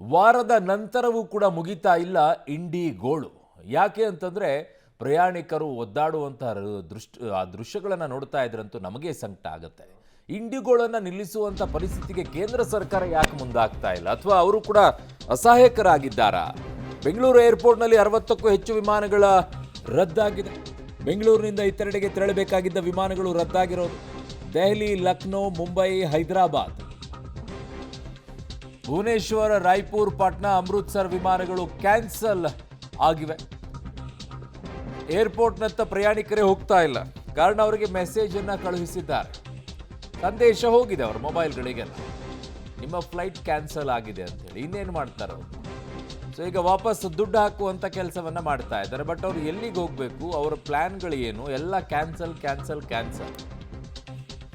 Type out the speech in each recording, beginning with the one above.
ವಾರದ ನಂತರವೂ ಕೂಡ ಮುಗಿತಾ ಇಲ್ಲ ಇಂಡಿ ಗೋಳು. ಯಾಕೆ ಅಂತಂದರೆ ಪ್ರಯಾಣಿಕರು ಒದ್ದಾಡುವಂತಹ ದೃಶ್ಯಗಳನ್ನು ನೋಡ್ತಾ ಇದ್ರಂತೂ ನಮಗೆ ಸಂಕಟ ಆಗುತ್ತೆ. ಇಂಡಿಗೋಳನ್ನು ನಿಲ್ಲಿಸುವಂಥ ಪರಿಸ್ಥಿತಿಗೆ ಕೇಂದ್ರ ಸರ್ಕಾರ ಯಾಕೆ ಮುಂದಾಗ್ತಾ ಇಲ್ಲ, ಅಥವಾ ಅವರು ಕೂಡ ಅಸಹಾಯಕರಾಗಿದ್ದಾರಾ? ಬೆಂಗಳೂರು ಏರ್ಪೋರ್ಟ್ನಲ್ಲಿ 60ಕ್ಕೂ ಹೆಚ್ಚು ವಿಮಾನಗಳ ರದ್ದಾಗಿದೆ. ಬೆಂಗಳೂರಿನಿಂದ ಇತರೆಡೆಗೆ ತೆರಳಬೇಕಾಗಿದ್ದ ವಿಮಾನಗಳು ರದ್ದಾಗಿರೋದು. ದೆಹಲಿ, ಲಕ್ನೋ, ಮುಂಬೈ, ಹೈದರಾಬಾದ್, ಭುವನೇಶ್ವರ, ರಾಯ್ಪುರ್, ಪಾಟ್ನಾ, ಅಮೃತ್ಸರ್ ವಿಮಾನಗಳು ಕ್ಯಾನ್ಸಲ್ ಆಗಿವೆ. ಏರ್ಪೋರ್ಟ್ನತ್ತ ಪ್ರಯಾಣಿಕರೇ ಹೋಗ್ತಾ ಇಲ್ಲ. ಕಾರಣ ಅವರಿಗೆ ಮೆಸೇಜ್ ಅನ್ನ ಕಳುಹಿಸಿದ್ದಾರೆ. ಸಂದೇಶ ಹೋಗಿದೆ ಅವರ ಮೊಬೈಲ್ಗಳಿಗೆಲ್ಲ, ನಿಮ್ಮ ಫ್ಲೈಟ್ ಕ್ಯಾನ್ಸಲ್ ಆಗಿದೆ ಅಂತೇಳಿ. ಇನ್ನೇನು ಮಾಡ್ತಾರೆ ಅವರು? ಸೊ ಈಗ ವಾಪಸ್ ದುಡ್ಡು ಹಾಕುವಂಥ ಕೆಲಸವನ್ನ ಮಾಡ್ತಾ ಇದ್ದಾರೆ. ಬಟ್ ಅವ್ರು ಎಲ್ಲಿಗೆ ಹೋಗಬೇಕು, ಅವರ ಪ್ಲ್ಯಾನ್ಗಳು ಏನು, ಎಲ್ಲ ಕ್ಯಾನ್ಸಲ್ ಕ್ಯಾನ್ಸಲ್ ಕ್ಯಾನ್ಸಲ್.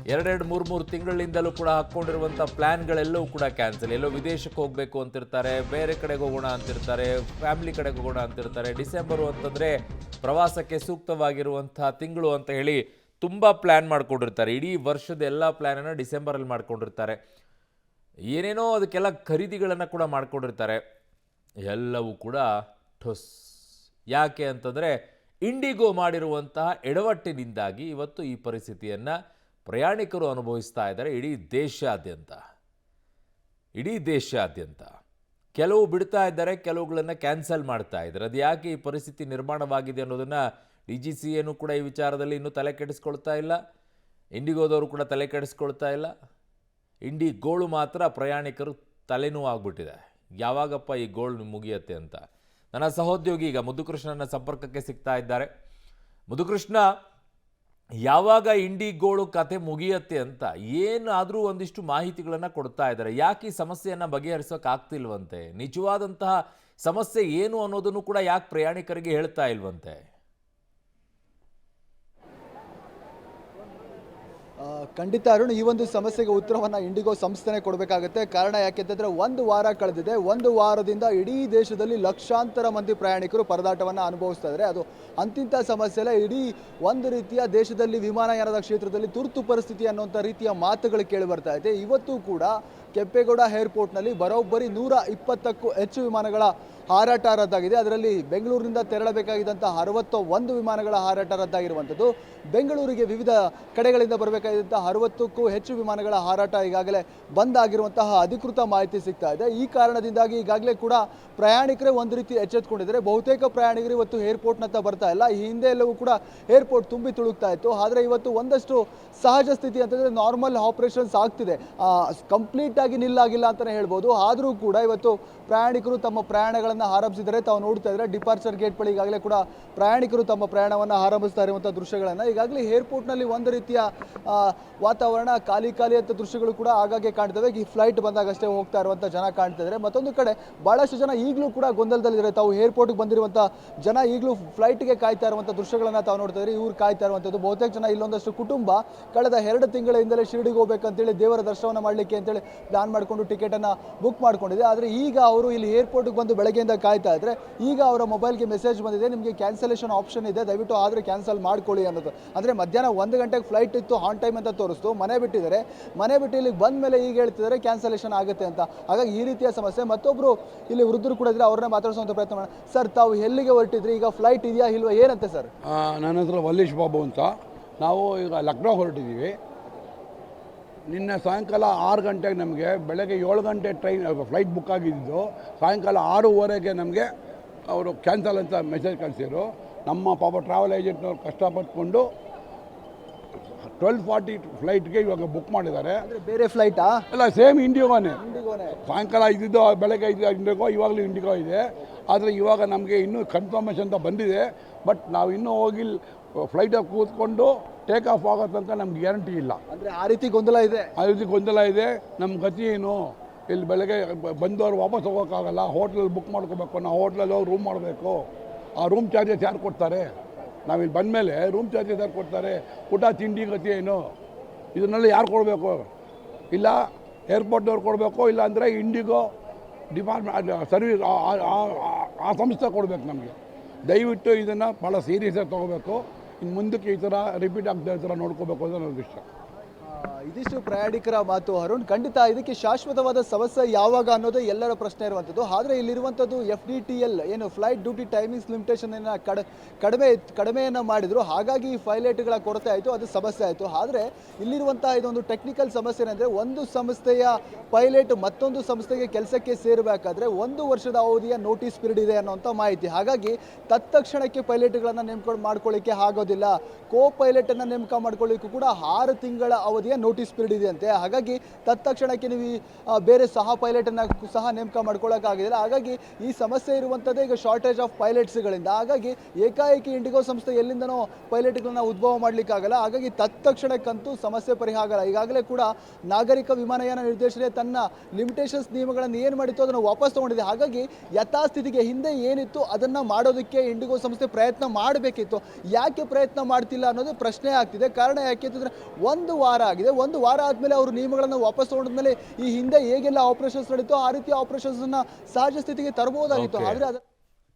2-3 ತಿಂಗಳಿಂದಲೂ ಕೂಡ ಹಾಕ್ಕೊಂಡಿರುವಂಥ ಪ್ಲ್ಯಾನ್ಗಳೆಲ್ಲವೂ ಕೂಡ ಕ್ಯಾನ್ಸಲ್. ಎಲ್ಲೋ ವಿದೇಶಕ್ಕೆ ಹೋಗಬೇಕು ಅಂತಿರ್ತಾರೆ, ಬೇರೆ ಕಡೆಗೆ ಹೋಗೋಣ ಅಂತಿರ್ತಾರೆ, ಫ್ಯಾಮಿಲಿ ಕಡೆಗೆ ಹೋಗೋಣ ಅಂತಿರ್ತಾರೆ. ಡಿಸೆಂಬರು ಅಂತಂದರೆ ಪ್ರವಾಸಕ್ಕೆ ಸೂಕ್ತವಾಗಿರುವಂಥ ತಿಂಗಳು ಅಂತ ಹೇಳಿ ತುಂಬ ಪ್ಲ್ಯಾನ್ ಮಾಡ್ಕೊಂಡಿರ್ತಾರೆ. ಇಡೀ ವರ್ಷದ ಎಲ್ಲ ಪ್ಲ್ಯಾನನ್ನು ಡಿಸೆಂಬರಲ್ಲಿ ಮಾಡ್ಕೊಂಡಿರ್ತಾರೆ. ಏನೇನೋ ಅದಕ್ಕೆಲ್ಲ ಖರೀದಿಗಳನ್ನು ಕೂಡ ಮಾಡ್ಕೊಂಡಿರ್ತಾರೆ. ಎಲ್ಲವೂ ಕೂಡ ಠೊಸ್. ಯಾಕೆ ಅಂತಂದರೆ ಇಂಡಿಗೋ ಮಾಡಿರುವಂತಹ ಎಡವಟ್ಟಿನಿಂದಾಗಿ ಇವತ್ತು ಈ ಪರಿಸ್ಥಿತಿಯನ್ನು ಪ್ರಯಾಣಿಕರು ಅನುಭವಿಸ್ತಾ ಇದ್ದಾರೆ. ಇಡೀ ದೇಶಾದ್ಯಂತ ಕೆಲವು ಬಿಡ್ತಾ ಇದ್ದಾರೆ, ಕೆಲವುಗಳನ್ನು ಕ್ಯಾನ್ಸಲ್ ಮಾಡ್ತಾ ಇದ್ದಾರೆ. ಅದು ಯಾಕೆ ಈ ಪರಿಸ್ಥಿತಿ ನಿರ್ಮಾಣವಾಗಿದೆ ಅನ್ನೋದನ್ನು DGCA ಕೂಡ ಈ ವಿಚಾರದಲ್ಲಿ ಇನ್ನೂ ತಲೆ ಕೆಡಿಸ್ಕೊಳ್ತಾ ಇಲ್ಲ. ಇಂಡಿಗೋದವರು ಕೂಡ ತಲೆ ಕೆಡಿಸ್ಕೊಳ್ತಾ ಇಲ್ಲ. ಇಂಡಿಗೋಳು ಮಾತ್ರ ಪ್ರಯಾಣಿಕರು ತಲೆನೋವು ಆಗ್ಬಿಟ್ಟಿದೆ. ಯಾವಾಗಪ್ಪ ಈ ಗೋಳು ಮುಗಿಯತ್ತೆ ಅಂತ. ನನ್ನ ಸಹೋದ್ಯೋಗಿ ಈಗ ಮುದ್ದುಕೃಷ್ಣನ ಸಂಪರ್ಕಕ್ಕೆ ಸಿಗ್ತಾ ಇದ್ದಾರೆ. ಮುದ್ದುಕೃಷ್ಣ, ಯಾವಾಗ ಇಂಡಿಗೋಳು ಕತೆ ಮುಗಿಯತ್ತೆ ಅಂತ ಏನಾದರೂ ಒಂದಿಷ್ಟು ಮಾಹಿತಿಗಳನ್ನು ಕೊಡ್ತಾ ಇದ್ದಾರೆ. ಯಾಕೆ ಈ ಸಮಸ್ಯೆಯನ್ನು ಬಗೆಹರಿಸೋಕೆ ಆಗ್ತಿಲ್ವಂತೆ? ನಿಜವಾದಂತಹ ಸಮಸ್ಯೆ ಏನು ಅನ್ನೋದನ್ನು ಕೂಡ ಯಾಕೆ ಪ್ರಯಾಣಿಕರಿಗೆ ಹೇಳ್ತಾ ಇಲ್ವಂತೆ? ಖಂಡಿತ ಅರುಣ್, ಈ ಒಂದು ಸಮಸ್ಯೆಗೆ ಉತ್ತರವನ್ನು ಇಂಡಿಗೋ ಸಂಸ್ಥೆನೇ ಕೊಡಬೇಕಾಗುತ್ತೆ. ಕಾರಣ ಯಾಕೆಂತಂದರೆ ಒಂದು ವಾರ ಕಳೆದಿದೆ. ಒಂದು ವಾರದಿಂದ ಇಡೀ ದೇಶದಲ್ಲಿ ಲಕ್ಷಾಂತರ ಮಂದಿ ಪ್ರಯಾಣಿಕರು ಪರದಾಟವನ್ನು ಅನುಭವಿಸ್ತಾ ಇದ್ದಾರೆ. ಅದು ಅಂತಿಂಥ ಸಮಸ್ಯೆ ಅಲ್ಲ, ಇಡೀ ಒಂದು ರೀತಿಯ ದೇಶದಲ್ಲಿ ವಿಮಾನಯಾನದ ಕ್ಷೇತ್ರದಲ್ಲಿ ತುರ್ತು ಪರಿಸ್ಥಿತಿ ಅನ್ನುವಂಥ ರೀತಿಯ ಮಾತುಗಳು ಕೇಳಿ ಬರ್ತಾ ಇದೆ. ಇವತ್ತು ಕೂಡ ಕೆಂಪೇಗೌಡ ಏರ್ಪೋರ್ಟ್ನಲ್ಲಿ ಬರೋಬ್ಬರಿ 120ಕ್ಕೂ ಹೆಚ್ಚು ವಿಮಾನಗಳ ಹಾರಾಟ ರದ್ದಾಗಿದೆ. ಅದರಲ್ಲಿ ಬೆಂಗಳೂರಿನಿಂದ ತೆರಳಬೇಕಾಗಿದ್ದಂಥ 61 ವಿಮಾನಗಳ ಹಾರಾಟ ರದ್ದಾಗಿರುವಂಥದ್ದು. ಬೆಂಗಳೂರಿಗೆ ವಿವಿಧ ಕಡೆಗಳಿಂದ ಬರಬೇಕಾಗಿದ್ದಂಥ 60ಕ್ಕೂ ಹೆಚ್ಚು ವಿಮಾನಗಳ ಹಾರಾಟ ಈಗಾಗಲೇ ಬಂದ್ ಆಗಿರುವಂತಹ ಅಧಿಕೃತ ಮಾಹಿತಿ ಸಿಗ್ತಾ ಇದೆ. ಈ ಕಾರಣದಿಂದಾಗಿ ಈಗಾಗಲೇ ಕೂಡ ಪ್ರಯಾಣಿಕರೇ ಒಂದು ರೀತಿ ಎಚ್ಚೆತ್ತುಕೊಂಡಿದ್ದಾರೆ. ಬಹುತೇಕ ಪ್ರಯಾಣಿಕರು ಇವತ್ತು ಏರ್ಪೋರ್ಟ್ನತ್ತ ಬರ್ತಾ ಇಲ್ಲ. ಈ ಹಿಂದೆ ಎಲ್ಲವೂ ಕೂಡ ಏರ್ಪೋರ್ಟ್ ತುಂಬಿ ತುಳುಕ್ತಾ ಇತ್ತು. ಆದರೆ ಇವತ್ತು ಒಂದಷ್ಟು ಸಹಜ ಸ್ಥಿತಿ ಅಂತಂದರೆ ನಾರ್ಮಲ್ ಆಪರೇಷನ್ಸ್ ಆಗ್ತಿದೆ. ಕಂಪ್ಲೀಟ್ ಆಗಿ ನಿಲ್ಲಾಗಿಲ್ಲ ಅಂತಲೇ ಹೇಳ್ಬೋದು. ಆದರೂ ಕೂಡ ಇವತ್ತು ಪ್ರಯಾಣಿಕರು ತಮ್ಮ ಪ್ರಯಾಣಗಳನ್ನು ಆರಂಭಿಸಿದರೆ ತಾವು ನೋಡ್ತಾ ಇದ್ದಾರೆ. ಡಿಪಾರ್ಚರ್ ಗೇಟ್ ಬಳಿ ಈಗಾಗಲೇ ಕೂಡ ಪ್ರಯಾಣಿಕರು ತಮ್ಮ ಪ್ರಯಾಣವನ್ನು ಆರಂಭಿಸ್ತಾ ಇರುವಂಥ ದೃಶ್ಯಗಳನ್ನು ಈಗಾಗಲೇ ಏರ್ಪೋರ್ಟ್ನಲ್ಲಿ ಒಂದು ರೀತಿಯ ವಾತಾವರಣ ಖಾಲಿ ಅಂತ ದೃಶ್ಯಗಳು ಕೂಡ ಆಗಾಗ್ಗೆ ಕಾಣ್ತವೆ. ಈ ಫ್ಲೈಟ್ ಬಂದಾಗಷ್ಟೇ ಹೋಗ್ತಾ ಇರುವಂಥ ಜನ ಕಾಣ್ತಾ ಇದ್ದಾರೆ. ಮತ್ತೊಂದು ಕಡೆ ಭಾಳಷ್ಟು ಜನ ಈಗಲೂ ಕೂಡ ಗೊಂದಲದಲ್ಲಿದ್ದಾರೆ. ತಾವು ಏರ್ಪೋರ್ಟ್ಗೆ ಬಂದಿರುವಂಥ ಜನ ಈಗಲೂ ಫ್ಲೈಟ್ಗೆ ಕಾಯ್ತಾ ಇರುವಂಥ ದೃಶ್ಯಗಳನ್ನು ತಾವು ನೋಡ್ತಾ ಇದ್ದಾರೆ. ಇವ್ರು ಕಾಯ್ತಾ ಇರುವಂಥದ್ದು ಬಹುತೇಕ ಜನ ಇಲ್ಲೊಂದಷ್ಟು ಕುಟುಂಬ ಕಳೆದ 2 ತಿಂಗಳಿಂದಲೇ ಶಿರಡಿಗೆ ಹೋಗ್ಬೇಕಂತೇಳಿ ದೇವರ ದರ್ಶನವನ್ನು ಮಾಡಲಿಕ್ಕೆ ಅಂತೇಳಿ ಪ್ಲಾನ್ ಮಾಡಿಕೊಂಡು ಟಿಕೆಟನ್ನು ಬುಕ್ ಮಾಡ್ಕೊಂಡಿದೆ. ಆದರೆ ಈಗ ಅವರು ಇಲ್ಲಿ ಏರ್ಪೋರ್ಟ್ಗೆ ಬಂದು ಬೆಳಗ್ಗೆಯಿಂದ ಕಾಯ್ತಾ ಇದ್ರೆ ಈಗ ಅವರ ಮೊಬೈಲ್ಗೆ ಮೆಸೇಜ್ ಬಂದಿದೆ, ನಿಮಗೆ ಕ್ಯಾನ್ಸಲೇಷನ್ ಆಪ್ಷನ್ ಇದೆ, ದಯವಿಟ್ಟು ಆದರೆ ಕ್ಯಾನ್ಸಲ್ ಮಾಡ್ಕೊಳ್ಳಿ ಅನ್ನೋದು. ಅಂದರೆ ಮಧ್ಯಾಹ್ನ 1 ಗಂಟೆಗೆ ಫ್ಲೈಟ್ ಇತ್ತು, ಆನ್ ಟೈಮ್ ಅಂತ ತೋರಿಸ್ತು, ಮನೆ ಬಿಟ್ಟಿದ್ದಾರೆ. ಮನೆ ಬಿಟ್ಟು ಇಲ್ಲಿಗೆ ಬಂದ ಮೇಲೆ ಈಗ ಹೇಳ್ತಿದ್ದಾರೆ ಕ್ಯಾನ್ಸಲೇಷನ್ ಆಗುತ್ತೆ ಅಂತ. ಹಾಗಾಗಿ ಈ ರೀತಿಯ ಸಮಸ್ಯೆ. ಮತ್ತೊಬ್ಬರು ಇಲ್ಲಿ ವೃದ್ಧರು ಕೂಡ ಇದ್ರೆ, ಅವ್ರನ್ನ ಮಾತಾಡಿಸುವಂಥ ಪ್ರಯತ್ನ ಮಾಡೋಣ. ಸರ್, ತಾವು ಎಲ್ಲಿಗೆ ಹೊರಟಿದ್ರಿ? ಈಗ ಫ್ಲೈಟ್ ಇದೆಯಾ ಇಲ್ವಾ, ಏನಂತೆ ಸರ್? ನನ್ನ ಹೆಸರು ವಲ್ಲೀಶ್ ಬಾಬು ಅಂತ. ನಾವು ಈಗ ಲಕ್ನೋ ಹೊರಟಿದ್ದೀವಿ. ನಿನ್ನೆ ಸಾಯಂಕಾಲ 6 ಗಂಟೆಗೆ ನಮಗೆ, ಬೆಳಗ್ಗೆ 7 ಗಂಟೆ ಫ್ಲೈಟ್ ಬುಕ್ ಆಗಿದ್ದು, ಸಾಯಂಕಾಲ 6:15ಗೆ ನಮಗೆ ಅವರು ಕ್ಯಾನ್ಸಲ್ ಅಂತ ಮೆಸೇಜ್ ಕಳಿಸಿದ್ರು. ನಮ್ಮ ಪಾಪ ಟ್ರಾವೆಲ್ ಏಜೆಂಟ್ನವ್ರು ಕಷ್ಟಪಟ್ಕೊಂಡು 12:40 ಫ್ಲೈಟ್ಗೆ ಇವಾಗ ಬುಕ್ ಮಾಡಿದ್ದಾರೆ. ಬೇರೆ ಫ್ಲೈಟಾ? ಅಲ್ಲ, ಸೇಮ್ ಇಂಡಿಗೋನೇ. ಸಾಯಂಕಾಲ ಇದ್ದಿದ್ದು ಬೆಳಗ್ಗೆ ಇಂಡಿಗೋ, ಇವಾಗಲೂ ಇಂಡಿಗೋ ಇದೆ. ಆದರೆ ಇವಾಗ ನಮಗೆ ಇನ್ನೂ ಕನ್ಫರ್ಮೇಷನ್ ಅಂತ ಬಂದಿದೆ. ಬಟ್ ನಾವು ಇನ್ನೂ ಹೋಗಿ ಫ್ಲೈಟಾಗಿ ಕೂತ್ಕೊಂಡು ಟೇಕ್ ಆಫ್ ಆಗೋ ತನಕ ನಮ್ಗೆ ಗ್ಯಾರಂಟಿ ಇಲ್ಲ. ಅಂದರೆ ಆ ರೀತಿ ಗೊಂದಲ ಇದೆ. ನಮ್ಮ ಗತಿ ಏನು? ಇಲ್ಲಿ ಬೆಳಗ್ಗೆ ಬಂದವರು ವಾಪಸ್ ಹೋಗೋಕ್ಕಾಗಲ್ಲ. ಹೋಟ್ಲಲ್ಲಿ ಬುಕ್ ಮಾಡ್ಕೋಬೇಕು, ನಾವು ಹೋಟ್ಲಲ್ಲಿ ಹೋಗಿ ರೂಮ್ ಮಾಡಬೇಕು. ಆ ರೂಮ್ ಚಾರ್ಜಸ್ ಯಾರು ಕೊಡ್ತಾರೆ? ನಾವಿಲ್ಲಿ ಬಂದಮೇಲೆ ರೂಮ್ ಚಾರ್ಜಸ್ ಯಾರು ಕೊಡ್ತಾರೆ? ಊಟ ತಿಂಡಿ ಗತಿ ಏನು? ಇದನ್ನೆಲ್ಲ ಯಾರು ಕೊಡಬೇಕು? ಇಲ್ಲ ಏರ್ಪೋರ್ಟ್ನವ್ರು ಕೊಡಬೇಕು, ಇಲ್ಲ ಅಂದರೆ ಇಂಡಿಗೋ ಡಿಪಾರ್ಟ್ಮೆಂಟ್ ಸರ್ವಿಸ್ ಆ ಸಂಸ್ಥೆ ಕೊಡಬೇಕು ನಮಗೆ. ದಯವಿಟ್ಟು ಇದನ್ನು ಭಾಳ ಸೀರಿಯಸ್ಸಾಗಿ ತೊಗೋಬೇಕು. ಇನ್ನು ಮುಂದಕ್ಕೆ ಈ ಥರ ರಿಪೀಟ್ ಆಗದೆ ಈ ಥರ ನೋಡ್ಕೋಬೇಕು ಅಂತ ನನಗೆ ಇಷ್ಟ. ಇದಿಷ್ಟು ಪ್ರಯಾಣಿಕರ ಮಾತು ಅರುಣ್. ಖಂಡಿತ ಇದಕ್ಕೆ ಶಾಶ್ವತವಾದ ಸಮಸ್ಯೆ ಯಾವಾಗ ಅನ್ನೋದೇ ಎಲ್ಲರ ಪ್ರಶ್ನೆ ಇರುವಂಥದ್ದು. ಆದರೆ ಇಲ್ಲಿರುವಂಥದ್ದು FDTL ಏನು ಫ್ಲೈಟ್ ಡ್ಯೂಟಿ ಟೈಮಿಂಗ್ಸ್ ಲಿಮಿಟೇಷನ್ ಕಡಿಮೆಯನ್ನು ಮಾಡಿದ್ರು, ಹಾಗಾಗಿ ಈ ಪೈಲಟ್ಗಳ ಕೊರತೆ ಆಯಿತು, ಅದು ಸಮಸ್ಯೆ ಆಯಿತು. ಆದರೆ ಇಲ್ಲಿರುವಂತಹ ಇದೊಂದು ಟೆಕ್ನಿಕಲ್ ಸಮಸ್ಯೆ ಏನಂದರೆ, ಒಂದು ಸಂಸ್ಥೆಯ ಪೈಲಟ್ ಮತ್ತೊಂದು ಸಂಸ್ಥೆಗೆ ಕೆಲಸಕ್ಕೆ ಸೇರಬೇಕಾದ್ರೆ 1 ವರ್ಷದ ಅವಧಿಯ ನೋಟಿಸ್ ಪೀರಿಯಡ್ ಇದೆ ಅನ್ನೋಂಥ ಮಾಹಿತಿ. ಹಾಗಾಗಿ ತತ್ಕ್ಷಣಕ್ಕೆ ಪೈಲಟ್ಗಳನ್ನು ನೇಮಕ ಮಾಡ್ಕೊಳ್ಳಿಕ್ಕೆ ಆಗೋದಿಲ್ಲ. ಕೋ ಪೈಲಟನ್ನು ನೇಮಕ ಮಾಡ್ಕೊಳ್ಳಿಕ್ಕೂ ಕೂಡ 6 ತಿಂಗಳ ಅವಧಿಯ ನೋಟಿಸ್ ಪೀರಿಯಡ್ ಇದೆ ಅಂತೆ. ಹಾಗಾಗಿ ತತ್ಕ್ಷಣಕ್ಕೆ ನೀವು ಬೇರೆ ಸಹ ಪೈಲಟನ್ನು ಸಹ ನೇಮಕ ಮಾಡ್ಕೊಳ್ಳೋಕ್ಕಾಗೋದಿಲ್ಲ. ಹಾಗಾಗಿ ಈ ಸಮಸ್ಯೆ ಇರುವಂಥದ್ದೇ ಈಗ ಶಾರ್ಟೇಜ್ ಆಫ್ ಪೈಲಟ್ಸ್ಗಳಿಂದ. ಹಾಗಾಗಿ ಏಕಾಏಕಿ ಇಂಡಿಗೋ ಸಂಸ್ಥೆ ಎಲ್ಲಿಂದನೋ ಪೈಲಟ್ಗಳನ್ನ ಉದ್ಭವ ಮಾಡಲಿಕ್ಕಾಗಲ್ಲ. ಹಾಗಾಗಿ ತತ್ಕ್ಷಣಕ್ಕಂತೂ ಸಮಸ್ಯೆ ಪರಿಹಾರ ಆಗಲ್ಲ. ಈಗಾಗಲೇ ಕೂಡ ನಾಗರಿಕ ವಿಮಾನಯಾನ ನಿರ್ದೇಶನ ತನ್ನ ಲಿಮಿಟೇಷನ್ಸ್ ನಿಯಮಗಳನ್ನು ಏನು ಮಾಡಿತ್ತು ಅದನ್ನು ವಾಪಸ್ ತಗೊಂಡಿದೆ. ಹಾಗಾಗಿ ಯಥಾಸ್ಥಿತಿಗೆ ಹಿಂದೆ ಏನಿತ್ತು ಅದನ್ನು ಮಾಡೋದಕ್ಕೆ ಇಂಡಿಗೋ ಸಂಸ್ಥೆ ಪ್ರಯತ್ನ ಮಾಡಬೇಕಿತ್ತು. ಯಾಕೆ ಪ್ರಯತ್ನ ಮಾಡ್ತಿಲ್ಲ ಅನ್ನೋದು ಪ್ರಶ್ನೆ ಆಗ್ತಿದೆ. ಕಾರಣ ಯಾಕೆ ಅಂತಂದರೆ 1 ವಾರ ಆಗಿದೆ. 1 ವಾರ ಆದಮೇಲೆ ಅವರು ನಿಯಮಗಳನ್ನು ವಾಪಸ್ ತಗೊಂಡ್ಮೇಲೆ ಈ ಹಿಂದೆ ಹೇಗೆಲ್ಲ ಆಪರೇಷನ್ಸ್ ನಡೀತೋ ಆ ರೀತಿಯ ಆಪರೇಷನ್ಸ್ ಸಹಜ ಸ್ಥಿತಿಗೆ ತರಬಹುದಾಗಿತ್ತು. ಆದರೆ